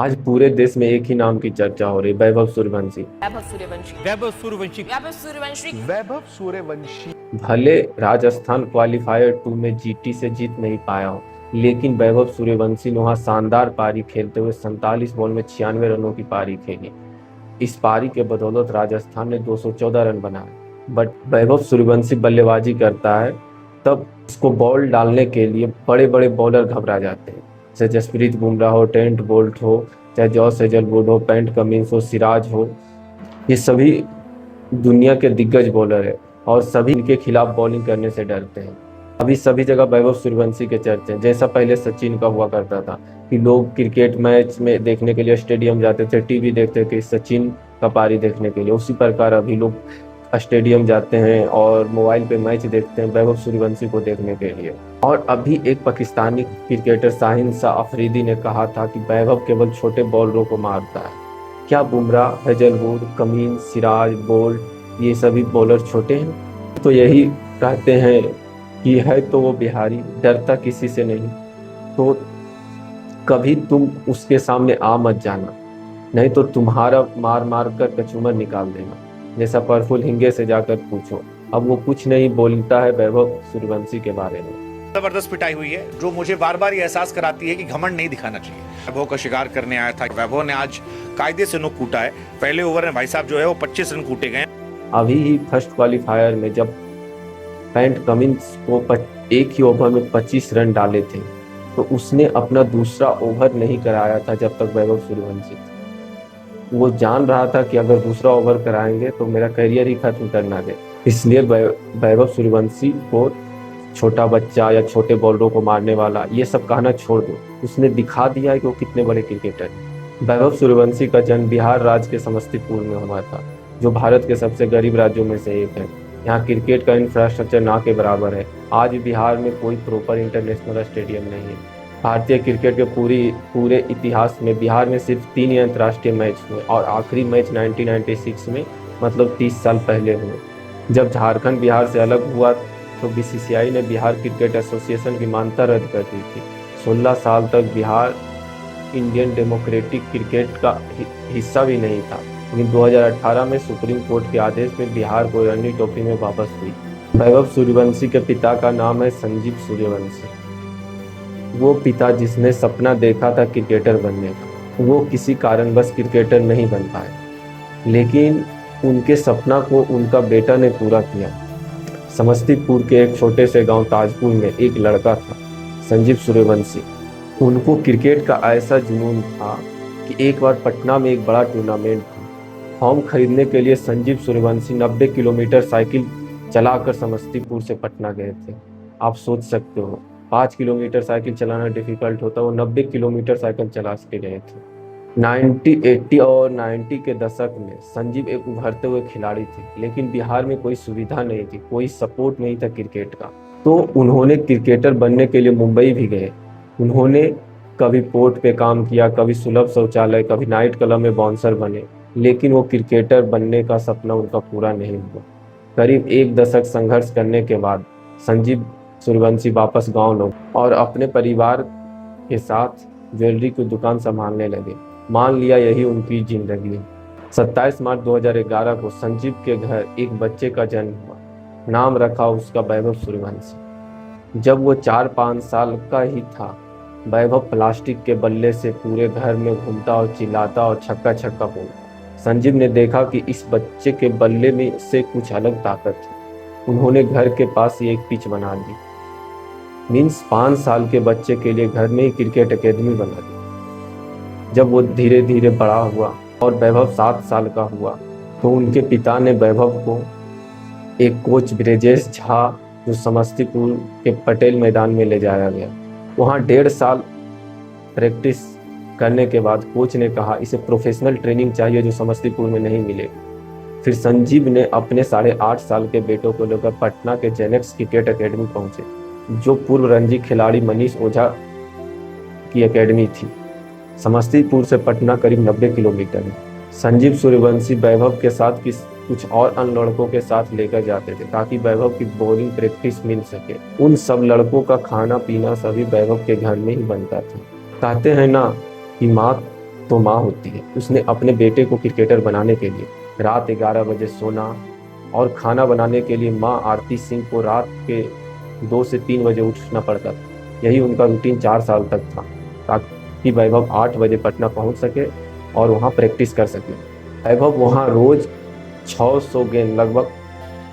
आज पूरे देश में एक ही नाम की चर्चा हो रही, वैभव सूर्यवंशी। वैभव सूर्यवंशी। वैभव सूर्यवंशी। वैभव सूर्यवंशी। वैभव सूर्यवंशी। भले राजस्थान क्वालिफायर 2 में जीटी से जीत नहीं पाया हो, लेकिन वैभव सूर्यवंशी ने वहां शानदार पारी खेलते हुए 47 बॉल में 96 रनों की पारी खेली। इस पारी के बदौलत राजस्थान ने 214 रन बनाए। बट वैभव सूर्यवंशी बल्लेबाजी करता है तब उसको बॉल डालने के लिए बड़े बड़े बॉलर घबरा जाते हैं, जैसे जसप्रीत बुमराह हो, ट्रेंट बोल्ट हो, चाहे जॉस हेजलवुड हो, पैट कमिंस हो, सिराज हो। ये सभी दुनिया के दिग्गज बॉलर है और सभी इनके खिलाफ बॉलिंग करने से डरते हैं। अभी सभी जगह वैभव सूर्यवंशी के चर्चे हैं, जैसा पहले सचिन का हुआ करता था कि लोग क्रिकेट मैच में देखने के लिए स्टेडियम जाते थे, टीवी देखते थे सचिन का पारी देखने के लिए। उसी प्रकार अभी लोग स्टेडियम जाते हैं और मोबाइल पे मैच देखते हैं वैभव सूर्यवंशी को देखने के लिए। और अभी एक पाकिस्तानी क्रिकेटर शाहीन शाह अफरीदी ने कहा था कि वैभव केवल छोटे बॉलरों को मारता है। क्या Bumrah, Hazlewood, Cummins, Siraj, bolt ये सभी बॉलर छोटे हैं? तो यही कहते हैं कि है तो वो बिहारी, डरता किसी से नहीं। तो कभी तुम उसके सामने आ मत जाना, नहीं तो तुम्हारा मार मार कर कचूमर निकाल देना। जैसा प्रफुल्ल हिंगे से जाकर पूछो, अब वो कुछ नहीं बोलता है वैभव सूर्यवंशी के बारे में। जबरदस्त पिटाई हुई है जो मुझे बार बार ये एहसास कराती है कि घमंड नहीं दिखाना चाहिए। वैभव का शिकार करने आया था। वैभव ने आज कायदे से नुक कूटा है। पहले ओवर में भाई साहब जो है वो 25 रन कूटे गए। अभी ही फर्स्ट क्वालिफायर में जब पैट कमिंस को एक ही ओवर में 25 रन डाले थे, तो उसने अपना दूसरा ओवर नहीं कराया था जब तक वैभव सूर्यवंशी था। वो जान रहा था कि अगर दूसरा ओवर कराएंगे तो मेरा करियर ही खत्म करना दे, इसलिए वैभव सूर्यवंशी को छोटा बच्चा या छोटे बॉलरों को मारने वाला ये सब कहना छोड़ दो। उसने दिखा दिया है कि वो कितने बड़े क्रिकेटर हैं। वैभव सूर्यवंशी का जन्म बिहार राज्य के समस्तीपुर में हुआ था, जो भारत के सबसे गरीब राज्यों में से एक है। यहाँ क्रिकेट का इंफ्रास्ट्रक्चर ना के बराबर है। आज भी बिहार में कोई प्रॉपर इंटरनेशनल स्टेडियम नहीं है। भारतीय क्रिकेट के पूरे इतिहास में बिहार में सिर्फ 3 ही अंतर्राष्ट्रीय मैच हुए और आखिरी मैच 1996 में, मतलब 30 साल पहले हुए। जब झारखंड बिहार से अलग हुआ तो बीसीसीआई ने बिहार क्रिकेट एसोसिएशन की मान्यता रद्द कर दी थी। 16 साल तक बिहार इंडियन डेमोक्रेटिक क्रिकेट का हिस्सा भी नहीं था, लेकिन 2018 में सुप्रीम कोर्ट के आदेश में बिहार को रणजी ट्रॉफी में वापस हुई। वैभव सूर्यवंशी के पिता का नाम है संजीव सूर्यवंशी। वो पिता जिसने सपना देखा था क्रिकेटर बनने का, वो किसी कारणवश क्रिकेटर नहीं बन पाए, लेकिन उनके सपना को उनका बेटा ने पूरा किया। समस्तीपुर के एक छोटे से गांव ताजपुर में एक लड़का था, संजीव सूर्यवंशी। उनको क्रिकेट का ऐसा जुनून था कि एक बार पटना में एक बड़ा टूर्नामेंट था। फॉर्म खरीदने के लिए संजीव सूर्यवंशी 90 किलोमीटर साइकिल चलाकर समस्तीपुर से पटना गए थे। आप सोच सकते हो 5 किलोमीटर साइकिल चलाना डिफिकल्ट होता, वो 90 किलोमीटर साइकिल चला के गए थे। 80 और 90 के दशक में संजीव एक उभरते हुए खिलाड़ी थे, लेकिन बिहार में कोई सुविधा नहीं थी, कोई सपोर्ट नहीं था क्रिकेट का। तो उन्होंने क्रिकेटर बनने के लिए मुंबई भी गए। उन्होंने कभी पोर्ट पे काम किया, कभी सुलभ शौचालय, कभी नाइट क्लब में बाउंसर बने, लेकिन वो क्रिकेटर बनने का सपना उनका पूरा नहीं हुआ। करीब 1 दशक संघर्ष करने के बाद संजीव सूर्यवंशी वापस गांव लौटे और अपने परिवार के साथ ज्वेलरी की दुकान संभालने लगे। मान लिया यही उनकी जिंदगी है। 27 मार्च 2011 को संजीव के घर एक बच्चे का जन्म हुआ। नाम रखा उसका वैभव सूर्यवंशी। जब वो 4-5 साल का ही था, वैभव प्लास्टिक के बल्ले से पूरे घर में घूमता और चिल्लाता और छक्का छक्का बोलता। संजीव ने देखा कि इस बच्चे के बल्ले में से कुछ अलग ताकत थी। उन्होंने घर के पास ही एक पिच बना दी। मीन्स 5 साल के बच्चे के लिए घर में ही क्रिकेट एकेडमी बना दी। जब वो धीरे धीरे बड़ा हुआ और वैभव 7 साल का हुआ, तो उनके पिता ने वैभव को एक कोच ब्रिजेश झा, जो समस्तीपुर के पटेल मैदान में ले जाया गया। वहाँ 1.5 साल प्रैक्टिस करने के बाद कोच ने कहा इसे प्रोफेशनल ट्रेनिंग चाहिए जो समस्तीपुर में नहीं मिलेगी। फिर संजीव ने अपने 8.5 साल के बेटों को लेकर पटना के जेनेक्स क्रिकेट एकेडमी पहुंचे, जो पूर्व रणजी खिलाड़ी मनीष ओझा की एकेडमी थी। समस्तीपुर से पटना करीब 90 किलोमीटर है। संजीव सूर्यवंशी वैभव के साथ कुछ और अन्य लड़कों के साथ लेकर जाते थे ताकि वैभव की बॉलिंग प्रैक्टिस मिल सके। उन सब लड़कों का खाना पीना सभी वैभव के घर में ही बनता था। कहते हैं ना कि माँ तो माँ होती है। उसने अपने बेटे को क्रिकेटर बनाने के लिए रात 11 बजे सोना और खाना बनाने के लिए माँ आरती सिंह को रात के 2 से 3 बजे उठना पड़ता था। यही उनका रूटीन 4 साल तक था, ताकि वैभव 8 बजे पटना पहुंच सके और वहां प्रैक्टिस कर सके। वैभव वहां रोज 600 गेंद लगभग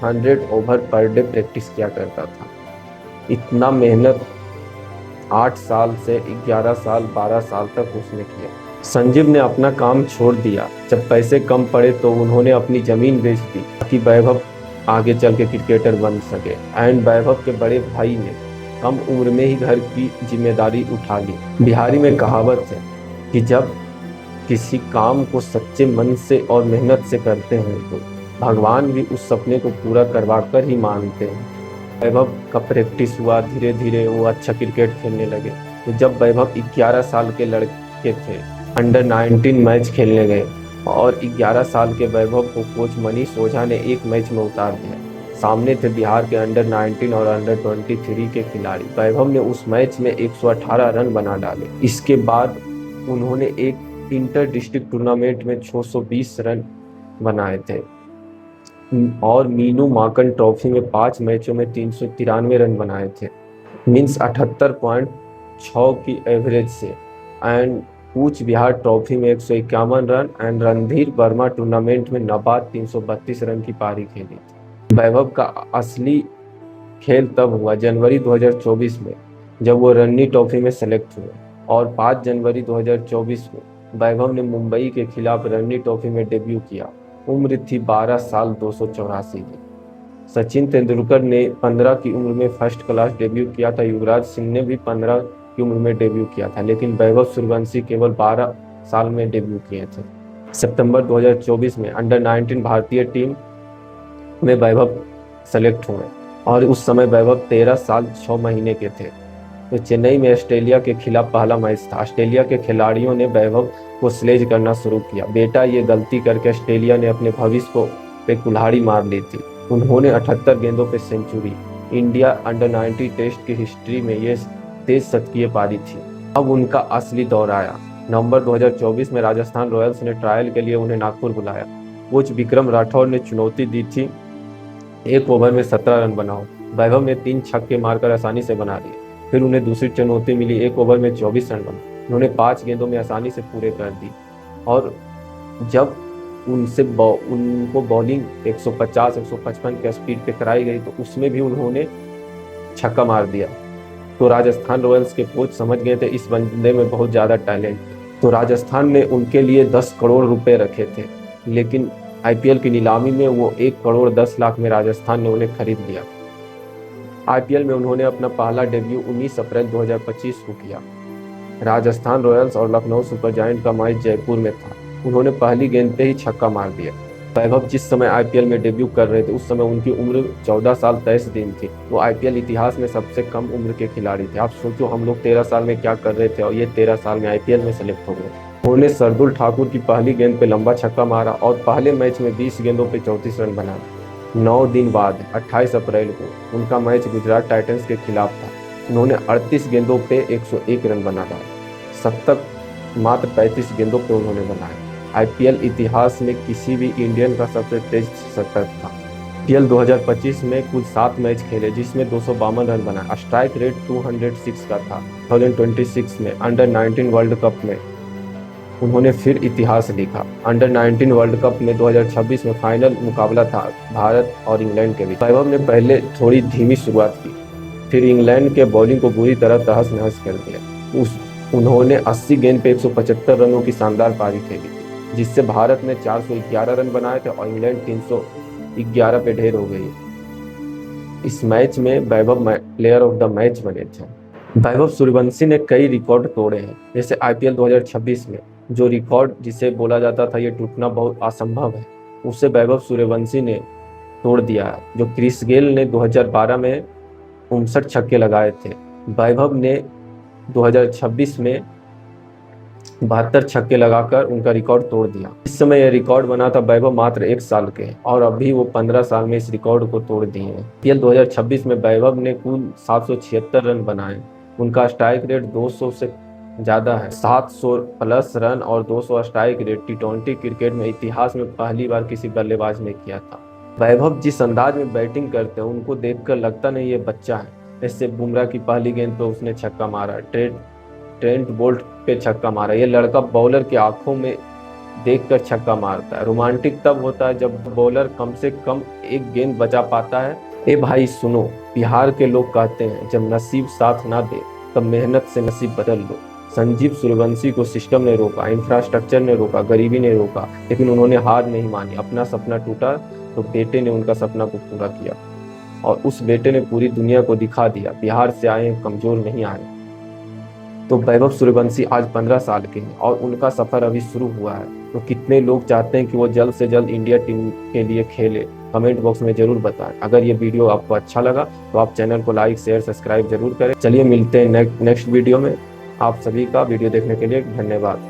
100 ओवर पर डे प्रैक्टिस किया करता था। इतना मेहनत 8 साल से 11 साल 12 साल तक उसने किया। संजीव ने अपना काम छोड़ दिया। जब पैसे कम पड़े तो उन्होंने अपनी जमीन बेच दी ताकि वैभव आगे चल के क्रिकेटर बन सके। एंड वैभव के बड़े भाई ने कम उम्र में ही घर की जिम्मेदारी उठा ली। बिहारी में कहावत है कि जब किसी काम को सच्चे मन से और मेहनत से करते हैं तो भगवान भी उस सपने को पूरा करवा कर ही मानते हैं। वैभव का प्रैक्टिस हुआ, धीरे धीरे वो अच्छा क्रिकेट खेलने लगे। तो जब वैभव 11 साल के लड़के थे, अंडर 19 मैच खेलने गए और 11 साल के वैभव को कोच मनीष ओझा ने एक मैच में उतार दिया। सामने थे बिहार के अंडर 19 और अंडर 23 के खिलाड़ी। वैभव ने उस मैच में 118 रन बना डाले। इसके बाद उन्होंने एक इंटर डिस्ट्रिक्ट टूर्नामेंट में 620 रन बनाए थे और मीनू माकन ट्रॉफी में 5 मैचों में 393 रन बनाए थे, मीन्स 78.6 की एवरेज से। एंड कूच बिहार ट्रॉफी में 151 run and Randhir Verma tournament में नाबाद 332 रन की पारी खेली थी। वैभव का असली खेल तब हुआ जनवरी 2024 में, जब वो रणजी ट्रॉफी में सेलेक्ट हुए और 5 जनवरी 2024 को वैभव ने मुंबई के खिलाफ रणजी ट्रॉफी में डेब्यू किया। उम्र थी 12 साल 284 की। सचिन तेंदुलकर ने 15 की उम्र में फर्स्ट क्लास डेब्यू किया था। युवराज सिंह ने भी 15 की उम्र में डेब्यू किया था, लेकिन वैभव सूर्यवंशी केवल 12 साल में डेब्यू किए थे। सितंबर 2024 में अंडर 19 भारतीय टीम में वैभव सेलेक्ट हुए और उस समय वैभव 13 साल 6 महीने के थे। तो चेन्नई में ऑस्ट्रेलिया के खिलाफ पहला मैच था। ऑस्ट्रेलिया के खिलाड़ियों ने वैभव को स्लेज करना शुरू किया। बेटा ये गलती करके ऑस्ट्रेलिया ने अपने भविष्य को पे कुल्हाड़ी मार ली थी। उन्होंने 78 गेंदों पे सेंचुरी। इंडिया अंडर 90 टेस्ट की हिस्ट्री में ये तेज शतकीय पारी थी। अब उनका असली दौर आया। नवंबर 2024 में राजस्थान रॉयल्स ने ट्रायल के लिए उन्हें नागपुर बुलाया। कोच विक्रम राठौर ने चुनौती दी थी, 1 ओवर में 17 रन बनाओ। वैभव ने 3 छक्के मारकर आसानी से बना लिए। फिर उन्हें दूसरी चुनौती मिली, 1 ओवर में 24 रन बनाओ। उन्होंने 5 गेंदों में आसानी से पूरे कर दी और जब उनको बॉलिंग 150-155 के स्पीड पे कराई गई तो उसमें भी उन्होंने छक्का मार दिया। तो राजस्थान रॉयल्स के कोच समझ गए थे इस बंदे में बहुत ज़्यादा टैलेंट। तो राजस्थान ने उनके लिए 10 करोड़ रुपए रखे थे, लेकिन आईपीएल की नीलामी में वो 1 करोड़ 10 लाख में राजस्थान ने उन्हें खरीद लिया। आईपीएल में उन्होंने अपना पहला डेब्यू 19 अप्रैल 2025 को किया। राजस्थान रॉयल्स और लखनऊ सुपर जायंट का मैच जयपुर में था। उन्होंने पहली गेंद पे ही छक्का मार दिया। वैभव जिस समय आईपीएल में डेब्यू कर रहे थे उस समय उनकी उम्र 14 साल 23 दिन थी। वो आईपीएल इतिहास में सबसे कम उम्र के खिलाड़ी थे। आप सोचो हम लोग 13 साल में क्या कर रहे थे और ये 13 साल में आईपीएल में सेलेक्ट हो गए। उन्होंने सरदुल ठाकुर की पहली गेंद पे लंबा छक्का मारा और पहले मैच में 20 गेंदों पे 34 रन बनाए। 9 दिन बाद 28 अप्रैल को उनका मैच गुजरात टाइटंस के खिलाफ था। उन्होंने 38 गेंदों पे 101 रन बना डाले। शतक मात्र 35 गेंदों पे उन्होंने बनाए। आईपीएल इतिहास में किसी भी इंडियन का सबसे तेज शतक था। आईपीएल 2025 में कुल 7 मैच खेले जिसमें 252 रन बनाए। स्ट्राइक रेट 206 का था। 2026 में अंडर 19 वर्ल्ड कप में उन्होंने फिर इतिहास लिखा। अंडर 19 वर्ल्ड कप में 2026 में फाइनल मुकाबला था भारत और इंग्लैंड के बीच। वैभव ने पहले थोड़ी धीमी शुरुआत की, फिर इंग्लैंड के बॉलिंग को बुरी तरह तहस नहस कर दिया। उन्होंने 80 गेंद पे 175 रनों की शानदार पारी खेली, जिससे भारत ने 411 रन बनाए थे और इंग्लैंड 311 पे ढेर हो गई। इस मैच में वैभव प्लेयर ऑफ द मैच बने थे। वैभव सूर्यवंशी ने कई रिकॉर्ड तोड़े हैं, जैसे आईपीएल 2026 में जो रिकॉर्ड जिसे बोला जाता था ये टूटना बहुत असंभव है, उसे वैभव सूर्यवंशी ने तोड़ दिया है। जो क्रिस गेल ने 2012 में 59 छक्के लगाए थे, वैभव ने 2026 में 72 छक्के लगाकर उनका रिकॉर्ड तोड़ दिया। इस समय यह रिकॉर्ड बना था वैभव मात्र 1 साल के और अभी वो 15 साल में इस रिकॉर्ड को तोड़ दिए हैं। आईपीएल 2026 में वैभव ने कुल 776 रन बनाए। उनका स्ट्राइक रेट ज़्यादा है। 700 प्लस रन और 200 स्ट्राइक रेट टी20 क्रिकेट में इतिहास में पहली बार किसी बल्लेबाज ने किया था। वैभव जिस अंदाज में बैटिंग करते हैं उनको देखकर लगता नहीं ये बच्चा है। इससे बुमराह की पहली गेंद पे उसने छक्का मारा, ट्रेंट बोल्ट पे छक्का मारा। ये लड़का बॉलर की आंखों में देखकर छक्का मारता है। रोमांटिक तब होता है जब बॉलर कम से कम एक गेंद बचा पाता है। ए भाई सुनो, बिहार के लोग कहते हैं जब नसीब साथ ना दे तब मेहनत से नसीब बदल लो। संजीव सूर्यवंशी को सिस्टम ने रोका, इंफ्रास्ट्रक्चर ने रोका, गरीबी ने रोका, लेकिन उन्होंने हार नहीं मानी। अपना सपना टूटा तो बेटे ने उनका सपना को पूरा किया और उस बेटे ने पूरी दुनिया को दिखा दिया बिहार से आए कमजोर नहीं आए। तो वैभव सूर्यवंशी आज 15 साल के हैं और उनका सफर अभी शुरू हुआ है। तो कितने लोग चाहते हैं कि वो जल्द से जल्द इंडिया टीम के लिए खेले, कमेंट बॉक्स में जरूर बताएं। अगर ये वीडियो आपको अच्छा लगा तो आप चैनल को लाइक शेयर सब्सक्राइब जरूर करें। चलिए मिलते हैं नेक्स्ट वीडियो में। आप सभी का वीडियो देखने के लिए धन्यवाद।